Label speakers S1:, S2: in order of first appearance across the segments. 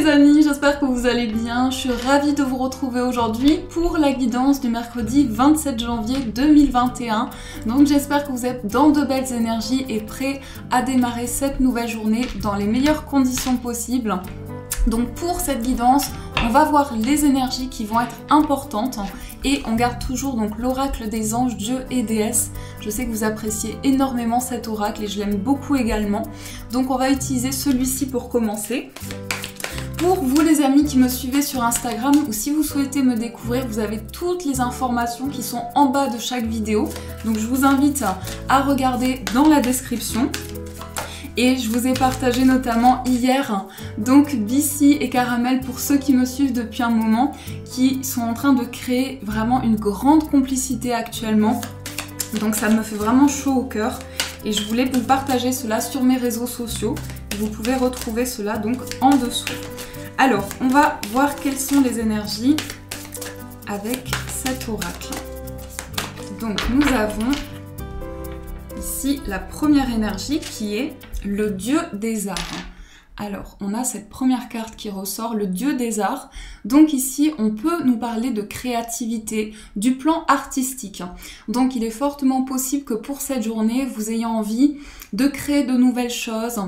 S1: les amis, j'espère que vous allez bien. Je suis ravie de vous retrouver aujourd'hui pour la guidance du mercredi 27 janvier 2021. Donc j'espère que vous êtes dans de belles énergies et prêts à démarrer cette nouvelle journée dans les meilleures conditions possibles. Donc pour cette guidance, on va voir les énergies qui vont être importantes et on garde toujours donc l'oracle des anges, dieux et déesses. Je sais que vous appréciez énormément cet oracle et je l'aime beaucoup également. Donc on va utiliser celui-ci pour commencer. Pour vous les amis qui me suivez sur Instagram ou si vous souhaitez me découvrir, vous avez toutes les informations qui sont en bas de chaque vidéo. Donc je vous invite à regarder dans la description. Et je vous ai partagé notamment hier, donc Bissy et Caramel, pour ceux qui me suivent depuis un moment, qui sont en train de créer vraiment une grande complicité actuellement. Donc ça me fait vraiment chaud au cœur et je voulais vous partager cela sur mes réseaux sociaux. Vous pouvez retrouver cela donc en dessous. Alors, on va voir quelles sont les énergies avec cet oracle. Donc nous avons ici la première énergie qui est le dieu des arts. Alors, on a cette première carte qui ressort, le dieu des arts. Donc ici, on peut nous parler de créativité, du plan artistique. Donc il est fortement possible que pour cette journée, vous ayez envie de créer de nouvelles choses.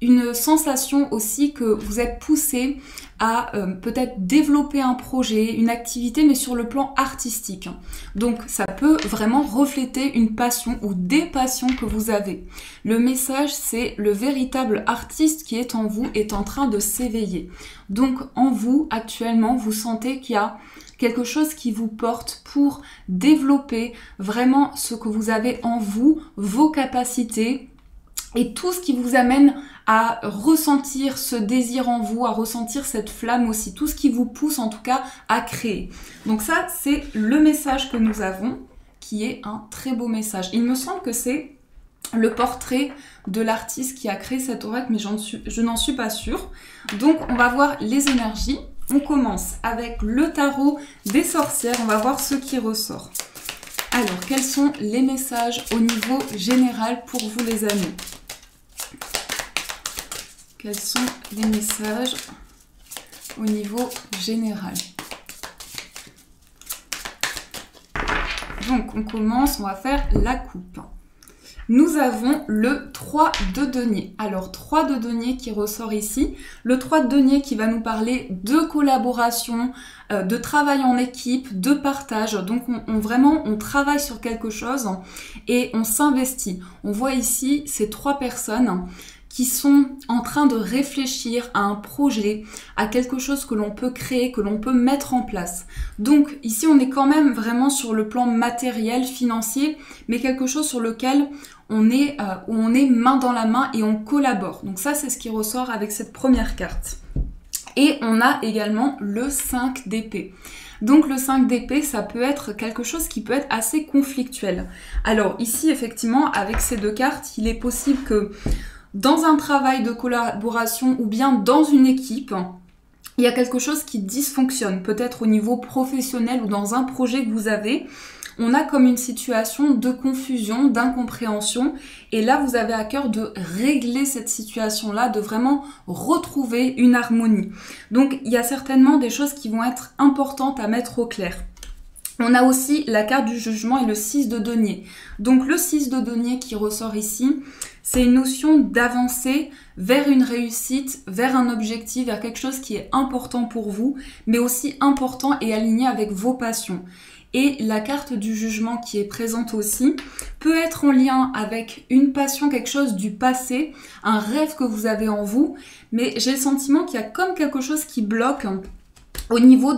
S1: Une sensation aussi que vous êtes poussé à peut-être développer un projet, une activité, mais sur le plan artistique. Donc ça peut vraiment refléter une passion ou des passions que vous avez. Le message, c'est le véritable artiste qui est en vous est en train de s'éveiller. Donc en vous, actuellement, vous sentez qu'il y a quelque chose qui vous porte pour développer vraiment ce que vous avez en vous, vos capacités, et tout ce qui vous amène à ressentir ce désir en vous, à ressentir cette flamme aussi, tout ce qui vous pousse en tout cas à créer. Donc ça, c'est le message que nous avons, qui est un très beau message. Il me semble que c'est le portrait de l'artiste qui a créé cet oracle, mais je n'en suis pas sûre. Donc on va voir les énergies. On commence avec le tarot des sorcières, on va voir ce qui ressort. Alors, quels sont les messages au niveau général pour vous les amis ? Quels sont les messages au niveau général? Donc, on commence, on va faire la coupe. Nous avons le 3 de denier. Alors, 3 de denier qui ressort ici. Le 3 de denier qui va nous parler de collaboration, de travail en équipe, de partage. Donc, on travaille sur quelque chose et on s'investit. On voit ici ces 3 personnes qui sont en train de réfléchir à un projet, à quelque chose que l'on peut créer, que l'on peut mettre en place. Donc ici, on est quand même vraiment sur le plan matériel, financier, mais quelque chose sur lequel on est main dans la main et on collabore. Donc ça, c'est ce qui ressort avec cette première carte. Et on a également le 5 d'épée. Donc le 5 d'épée, ça peut être quelque chose qui peut être assez conflictuel. Alors ici, effectivement, avec ces deux cartes, il est possible que dans un travail de collaboration ou bien dans une équipe, il y a quelque chose qui dysfonctionne, peut-être au niveau professionnel ou dans un projet que vous avez. On a comme une situation de confusion, d'incompréhension et là vous avez à cœur de régler cette situation-là, de vraiment retrouver une harmonie. Donc il y a certainement des choses qui vont être importantes à mettre au clair. On a aussi la carte du jugement et le 6 de denier. Donc le 6 de denier qui ressort ici, c'est une notion d'avancer vers une réussite, vers un objectif, vers quelque chose qui est important pour vous, mais aussi important et aligné avec vos passions. Et la carte du jugement qui est présente aussi peut être en lien avec une passion, quelque chose du passé, un rêve que vous avez en vous, mais j'ai le sentiment qu'il y a comme quelque chose qui bloque au niveau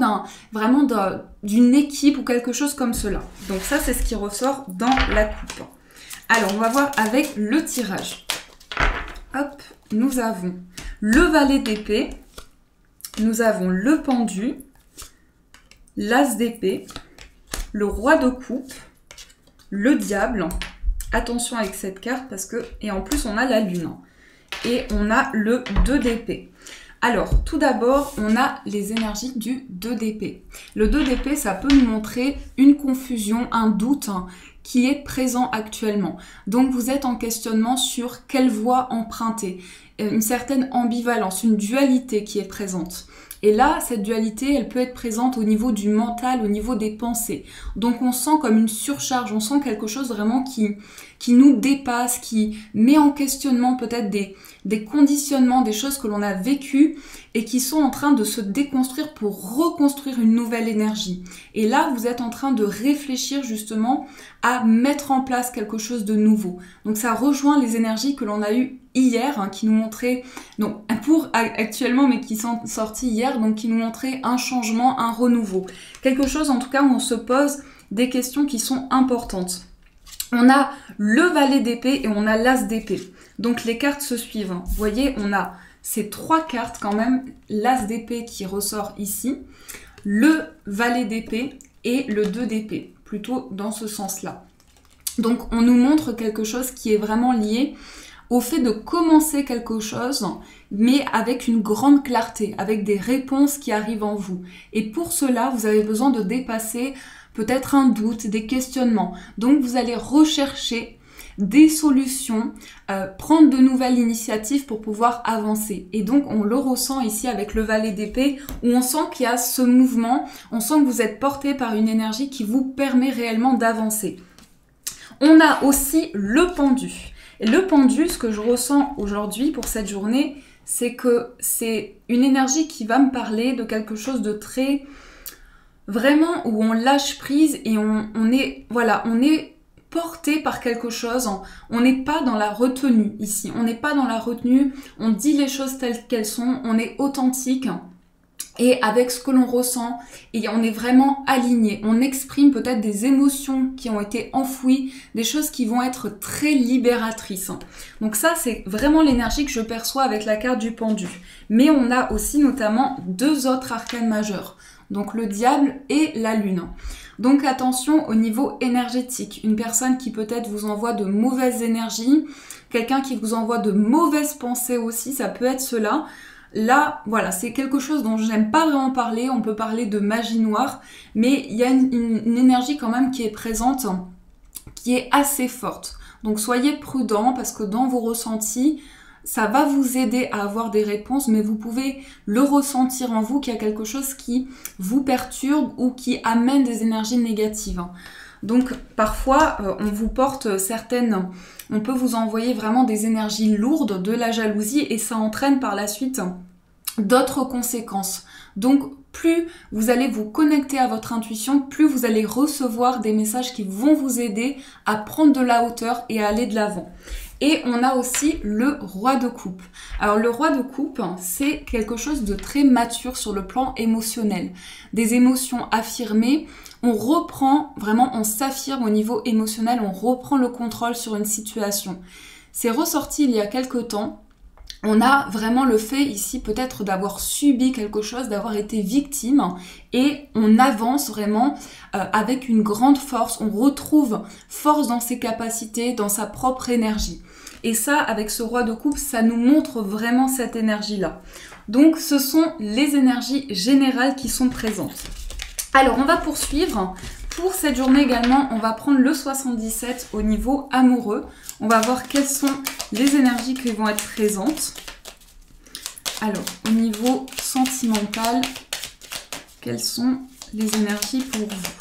S1: d'une équipe ou quelque chose comme cela. Donc ça, c'est ce qui ressort dans la coupe. Alors, on va voir avec le tirage. Hop, nous avons le valet d'épée, nous avons le pendu, l'as d'épée, le roi de coupe, le diable. Attention avec cette carte parce que... Et en plus, on a la lune. Et on a le 2 d'épée. Alors, tout d'abord, on a les énergies du 2 d'épée. Le 2 d'épée, ça peut nous montrer une confusion, un doute qui est présent actuellement. Donc vous êtes en questionnement sur quelle voie emprunter, une certaine ambivalence, une dualité qui est présente. Et là, cette dualité, elle peut être présente au niveau du mental, au niveau des pensées. Donc on sent comme une surcharge, on sent quelque chose vraiment qui nous dépasse, qui met en questionnement peut-être des conditionnements, des choses que l'on a vécues et qui sont en train de se déconstruire pour reconstruire une nouvelle énergie. Et là, vous êtes en train de réfléchir justement à mettre en place quelque chose de nouveau. Donc ça rejoint les énergies que l'on a eues hier, hein, qui nous montraient, donc pour actuellement, mais qui sont sorties hier, donc qui nous montraient un changement, un renouveau. Quelque chose en tout cas où on se pose des questions qui sont importantes. On a le valet d'épée et on a l'as d'épée. Donc les cartes se suivent. Vous voyez, on a ces trois cartes quand même, l'as d'épée qui ressort ici, le valet d'épée et le 2 d'épée, plutôt dans ce sens-là. Donc on nous montre quelque chose qui est vraiment lié au fait de commencer quelque chose, mais avec une grande clarté, avec des réponses qui arrivent en vous. Et pour cela, vous avez besoin de dépasser peut-être un doute, des questionnements. Donc vous allez rechercher des solutions, prendre de nouvelles initiatives pour pouvoir avancer. Et donc on le ressent ici avec le valet d'épée où on sent qu'il y a ce mouvement, on sent que vous êtes porté par une énergie qui vous permet réellement d'avancer. On a aussi le pendu. Et le pendu, ce que je ressens aujourd'hui pour cette journée, c'est que c'est une énergie qui va me parler de quelque chose de très... vraiment où on lâche prise et on est porté par quelque chose, on n'est pas dans la retenue ici, on n'est pas dans la retenue, on dit les choses telles qu'elles sont, on est authentique et avec ce que l'on ressent et on est vraiment aligné, on exprime peut-être des émotions qui ont été enfouies, des choses qui vont être très libératrices. Donc ça c'est vraiment l'énergie que je perçois avec la carte du pendu. Mais on a aussi notamment deux autres arcanes majeurs, donc le diable et la lune. Donc attention au niveau énergétique, une personne qui peut-être vous envoie de mauvaises énergies, quelqu'un qui vous envoie de mauvaises pensées aussi, ça peut être cela. Là, voilà, c'est quelque chose dont je n'aime pas vraiment parler, on peut parler de magie noire, mais il y a une énergie quand même qui est présente, qui est assez forte. Donc soyez prudents parce que dans vos ressentis, ça va vous aider à avoir des réponses, mais vous pouvez le ressentir en vous qu'il y a quelque chose qui vous perturbe ou qui amène des énergies négatives. Donc parfois, on vous porte certaines... On peut vous envoyer vraiment des énergies lourdes, de la jalousie, et ça entraîne par la suite d'autres conséquences. Donc plus vous allez vous connecter à votre intuition, plus vous allez recevoir des messages qui vont vous aider à prendre de la hauteur et à aller de l'avant. Et on a aussi le roi de coupe. Alors le roi de coupe, c'est quelque chose de très mature sur le plan émotionnel. Des émotions affirmées, on reprend, vraiment on s'affirme au niveau émotionnel, on reprend le contrôle sur une situation. C'est ressorti il y a quelque temps. On a vraiment le fait ici peut-être d'avoir subi quelque chose, d'avoir été victime et on avance vraiment avec une grande force, on retrouve force dans ses capacités, dans sa propre énergie. Et ça, avec ce roi de coupe, ça nous montre vraiment cette énergie-là. Donc ce sont les énergies générales qui sont présentes. Alors on va poursuivre. Pour cette journée également, on va prendre le 77 au niveau amoureux. On va voir quelles sont les énergies qui vont être présentes. Alors, au niveau sentimental, quelles sont les énergies pour vous?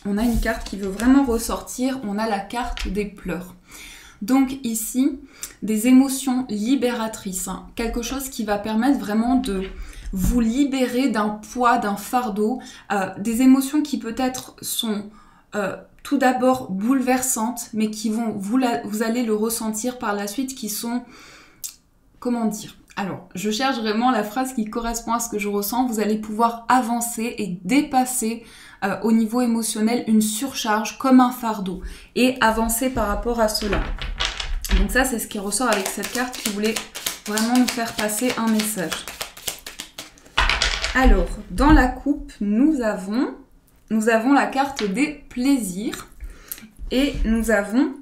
S1: On a une carte qui veut vraiment ressortir. On a la carte des pleurs. Donc ici, des émotions libératrices. Hein. Quelque chose qui va permettre vraiment de... vous libérer d'un poids, d'un fardeau, des émotions qui peut-être sont tout d'abord bouleversantes, mais qui vont, vous allez le ressentir par la suite, qui sont, comment dire, alors je cherche vraiment la phrase qui correspond à ce que je ressens, vous allez pouvoir avancer et dépasser au niveau émotionnel une surcharge comme un fardeau et avancer par rapport à cela. Donc ça c'est ce qui ressort avec cette carte qui voulait vraiment nous faire passer un message. Alors, dans la coupe, nous avons la carte des plaisirs et nous avons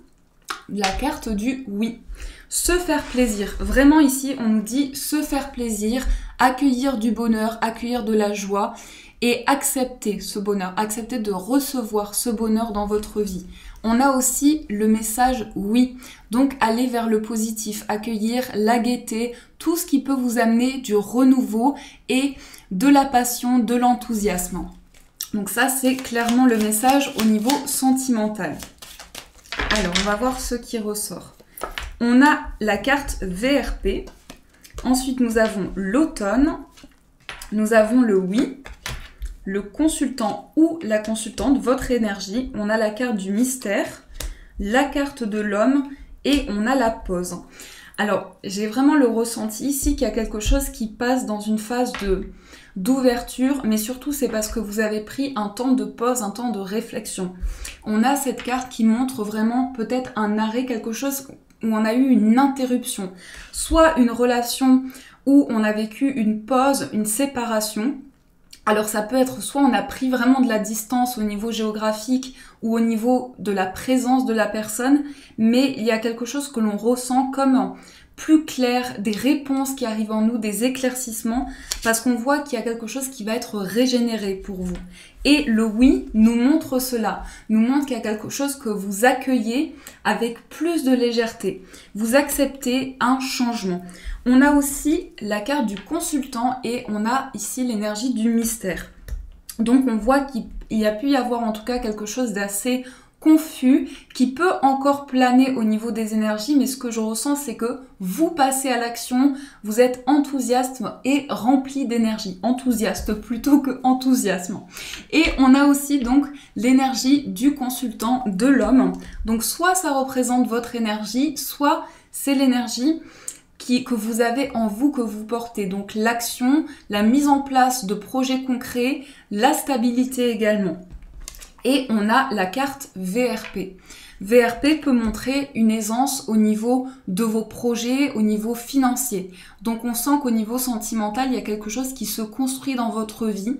S1: la carte du oui. Se faire plaisir. Vraiment ici, on nous dit se faire plaisir, accueillir du bonheur, accueillir de la joie. et acceptez ce bonheur, acceptez de recevoir ce bonheur dans votre vie. On a aussi le message oui, donc allez vers le positif, accueillir la gaieté, tout ce qui peut vous amener du renouveau et de la passion, de l'enthousiasme. Donc ça, c'est clairement le message au niveau sentimental. Alors, on va voir ce qui ressort. On a la carte VRP. Ensuite, nous avons l'automne. Nous avons le oui, le consultant ou la consultante, votre énergie. On a la carte du mystère, la carte de l'homme et on a la pause. Alors, j'ai vraiment le ressenti ici qu'il y a quelque chose qui passe dans une phase d'ouverture, mais surtout c'est parce que vous avez pris un temps de pause, un temps de réflexion. On a cette carte qui montre vraiment peut-être un arrêt, quelque chose où on a eu une interruption, soit une relation où on a vécu une pause, une séparation. Alors ça peut être soit on a pris vraiment de la distance au niveau géographique ou au niveau de la présence de la personne, mais il y a quelque chose que l'on ressent comme plus clair, des réponses qui arrivent en nous, des éclaircissements, parce qu'on voit qu'il y a quelque chose qui va être régénéré pour vous. Et le oui nous montre cela, nous montre qu'il y a quelque chose que vous accueillez avec plus de légèreté. Vous acceptez un changement. On a aussi la carte du consultant et on a ici l'énergie du mystère. Donc on voit qu'il y a pu y avoir en tout cas quelque chose d'assez confus, qui peut encore planer au niveau des énergies, mais ce que je ressens, c'est que vous passez à l'action, vous êtes enthousiaste et rempli d'énergie. Enthousiaste plutôt que enthousiasme. Et on a aussi donc l'énergie du consultant de l'homme. Donc soit ça représente votre énergie, soit c'est l'énergie que vous avez en vous, que vous portez. Donc l'action, la mise en place de projets concrets, la stabilité également. Et on a la carte VRP. VRP peut montrer une aisance au niveau de vos projets, au niveau financier. Donc on sent qu'au niveau sentimental, il y a quelque chose qui se construit dans votre vie.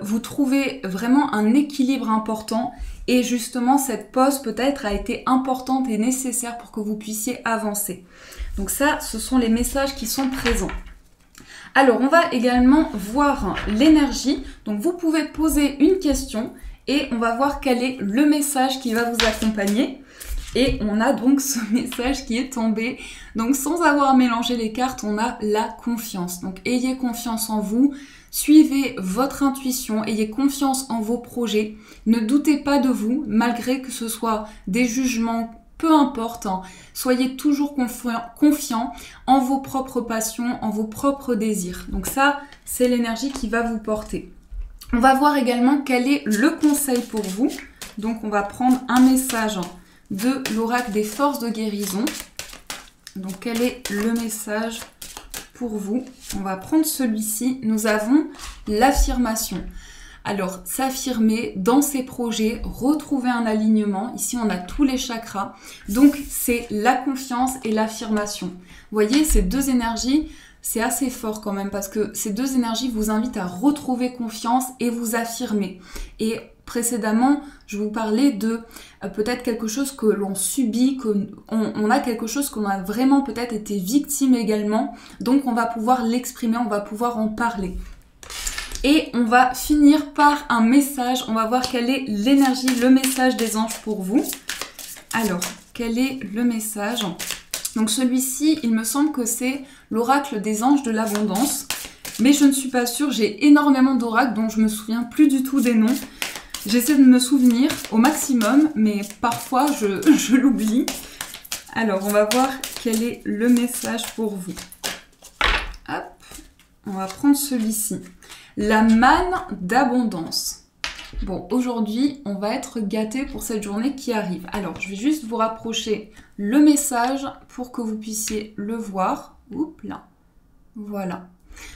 S1: Vous trouvez vraiment un équilibre important et justement cette pause peut-être a été importante et nécessaire pour que vous puissiez avancer. Donc ça, ce sont les messages qui sont présents. Alors on va également voir l'énergie. Donc vous pouvez poser une question et on va voir quel est le message qui va vous accompagner. Et on a donc ce message qui est tombé. Donc sans avoir à mélanger les cartes, on a la confiance. Donc ayez confiance en vous, suivez votre intuition, ayez confiance en vos projets. Ne doutez pas de vous, malgré que ce soit des jugements, peu importe. Soyez toujours confiant en vos propres passions, en vos propres désirs. Donc ça, c'est l'énergie qui va vous porter. On va voir également quel est le conseil pour vous. Donc on va prendre un message de l'oracle des forces de guérison. Donc quel est le message pour vous? On va prendre celui-ci. Nous avons l'affirmation. Alors s'affirmer dans ses projets, retrouver un alignement. Ici on a tous les chakras. Donc c'est la confiance et l'affirmation. Vous voyez ces deux énergies, c'est assez fort quand même parce que ces deux énergies vous invitent à retrouver confiance et vous affirmer. Et précédemment, je vous parlais de peut-être quelque chose que l'on subit, qu'on a quelque chose qu'on a vraiment peut-être été victime également. Donc on va pouvoir l'exprimer, on va pouvoir en parler. Et on va finir par un message. On va voir quelle est l'énergie, le message des anges pour vous. Alors, quel est le message ? Donc celui-ci, il me semble que c'est l'oracle des anges de l'abondance. Mais je ne suis pas sûre, j'ai énormément d'oracles dont je me souviens plus du tout des noms. J'essaie de me souvenir au maximum, mais parfois je l'oublie. Alors, on va voir quel est le message pour vous. Hop, on va prendre celui-ci. La manne d'abondance. Bon, aujourd'hui, on va être gâtés pour cette journée qui arrive. Alors, je vais juste vous rapprocher le message pour que vous puissiez le voir. Oups là, voilà.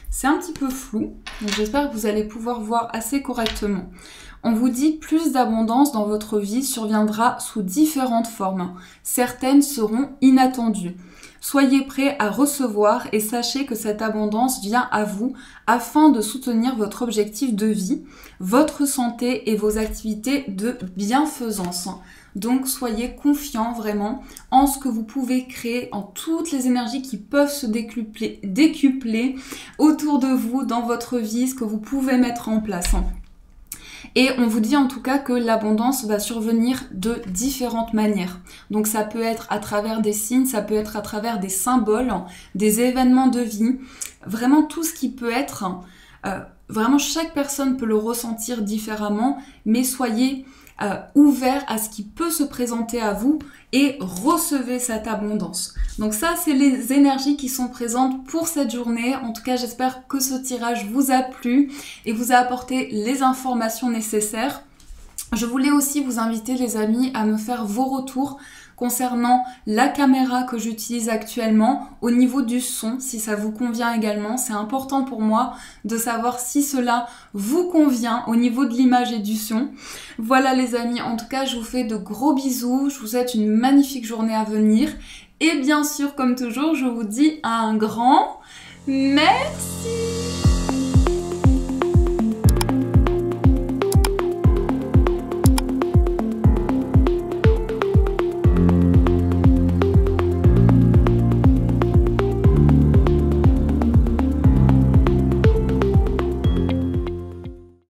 S1: C'est un petit peu flou, donc j'espère que vous allez pouvoir voir assez correctement. On vous dit plus d'abondance dans votre vie surviendra sous différentes formes. Certaines seront inattendues. Soyez prêts à recevoir et sachez que cette abondance vient à vous afin de soutenir votre objectif de vie, votre santé et vos activités de bienfaisance. Donc soyez confiants vraiment en ce que vous pouvez créer, en toutes les énergies qui peuvent se décupler autour de vous, dans votre vie, ce que vous pouvez mettre en place. Et on vous dit en tout cas que l'abondance va survenir de différentes manières. Donc ça peut être à travers des signes, ça peut être à travers des symboles, des événements de vie, vraiment tout ce qui peut être, vraiment chaque personne peut le ressentir différemment, mais soyez ouvert à ce qui peut se présenter à vous et recevez cette abondance. Donc ça, c'est les énergies qui sont présentes pour cette journée. En tout cas, j'espère que ce tirage vous a plu et vous a apporté les informations nécessaires. Je voulais aussi vous inviter, les amis, à me faire vos retours concernant la caméra que j'utilise actuellement, au niveau du son, si ça vous convient également. C'est important pour moi de savoir si cela vous convient au niveau de l'image et du son. Voilà les amis, en tout cas je vous fais de gros bisous, je vous souhaite une magnifique journée à venir et bien sûr comme toujours je vous dis un grand merci.